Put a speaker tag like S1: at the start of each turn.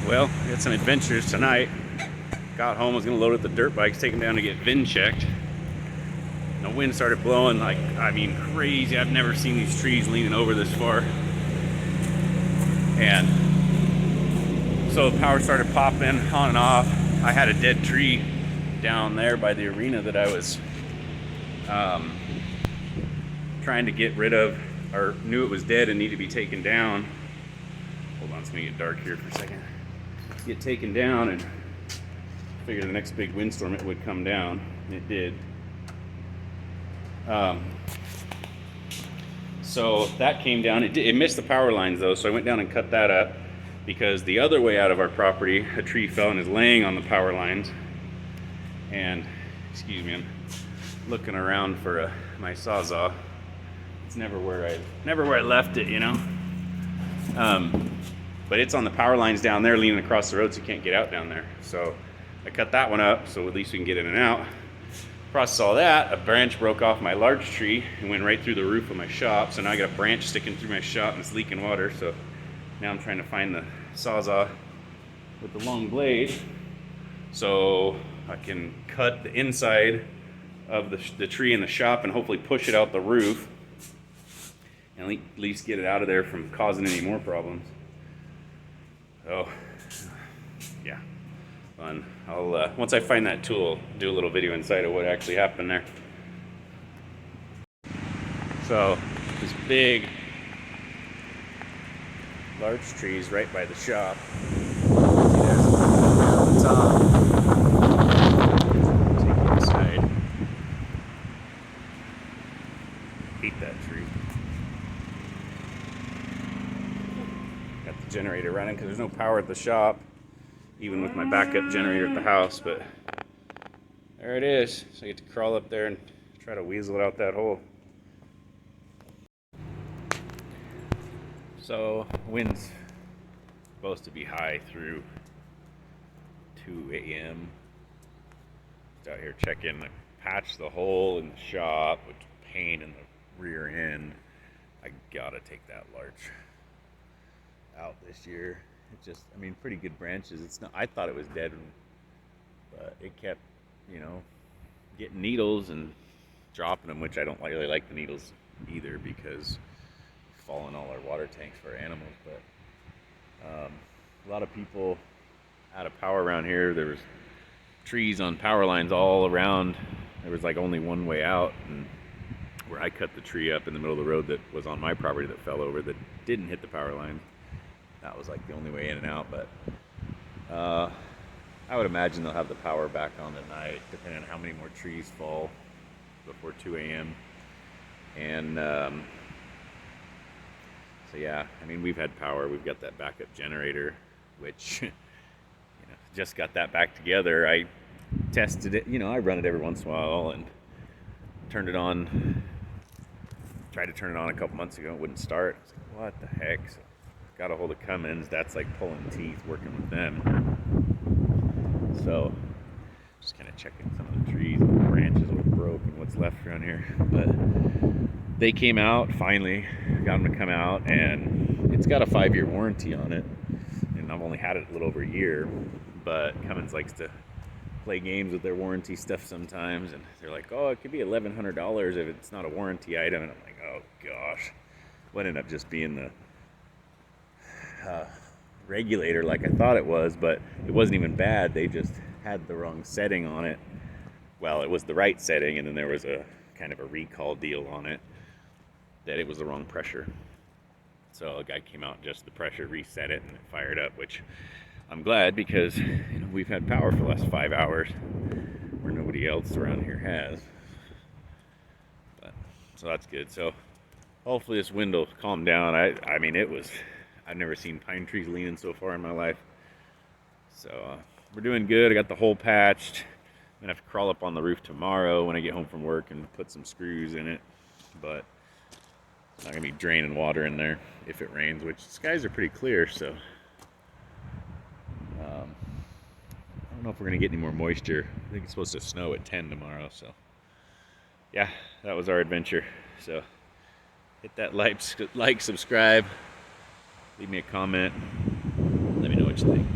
S1: Well, we had some adventures tonight. Got home, was gonna load up the dirt bikes, take them down to get VIN checked. And the wind started blowing like, crazy. I've never seen these trees leaning over this far. And so the power started popping on and off. I had a dead tree down there by the arena that I was trying to get rid of, or knew it was dead and needed to be taken down. Hold on, it's gonna get dark here for a second. Get taken down, and figured the next big windstorm it would come down. It did. So that came down. It missed the power lines though, so I went down and cut that up, because the other way out of our property, a tree fell and is laying on the power lines. And excuse me, I'm looking around for my Sawzall. It's never where I left it, you know. But it's on the power lines down there, leaning across the road, so you can't get out down there. So I cut that one up, so at least we can get in and out. Process all that, a branch broke off my large tree and went right through the roof of my shop. So now I got a branch sticking through my shop and it's leaking water. So now I'm trying to find the Sawzall with the long blade, so I can cut the inside of the tree in the shop and hopefully push it out the roof, and at least get it out of there from causing any more problems. So yeah, fun. I'll once I find that tool, do a little video inside of what actually happened there. So this big large trees right by the shop. There's on the top. Take it inside. Hate that tree. Got the generator running because there's no power at the shop, even with my backup generator at the house. But there it is. So I get to crawl up there and try to weasel it out that hole. So wind's supposed to be high through 2 a.m. Just out here checking. I patched the hole in the shop with paint in the rear end. I gotta take that larch out this year. It just, pretty good branches. It's not. I thought it was dead, but it kept, getting needles and dropping them, which I don't really like the needles either, because fall in all our water tanks for our animals. But a lot of people out of power around here. There was trees on power lines all around. There was like only one way out, and where I cut the tree up in the middle of the road that was on my property that fell over, that didn't hit the power line, that was like the only way in and out. But I would imagine they'll have the power back on tonight, depending on how many more trees fall before 2 a.m. And so yeah, we've had power. We've got that backup generator, which just got that back together. I tested it. I run it every once in a while and turned it on. Tried to turn it on a couple months ago. It wouldn't start. I was like, what the heck? So got a hold of Cummins. That's like pulling teeth working with them. So just kind of checking some of the trees and the branches, what broke and what's left around here. But they came out finally. Got them to come out, and it's got a 5-year warranty on it. And I've only had it a little over a year. But Cummins likes to play games with their warranty stuff sometimes, and they're like, oh, it could be $1,100 if it's not a warranty item. And I'm like, oh gosh. What ended up just being the regulator like I thought it was, but it wasn't even bad. They just had the wrong setting on it. Well, it was the right setting, and then there was a kind of a recall deal on it that it was the wrong pressure. So a guy came out and just the pressure, reset it, and it fired up, which I'm glad, because we've had power for the last 5 hours where nobody else around here has. But so that's good. So hopefully this wind will calm down. I've never seen pine trees leaning so far in my life. So we're doing good. I got the hole patched. I'm gonna have to crawl up on the roof tomorrow when I get home from work and put some screws in it. But it's not gonna be draining water in there if it rains, which the skies are pretty clear, so I don't know if we're gonna get any more moisture. I think it's supposed to snow at 10 tomorrow. So yeah, that was our adventure. So hit that like, subscribe, leave me a comment, let me know what you think.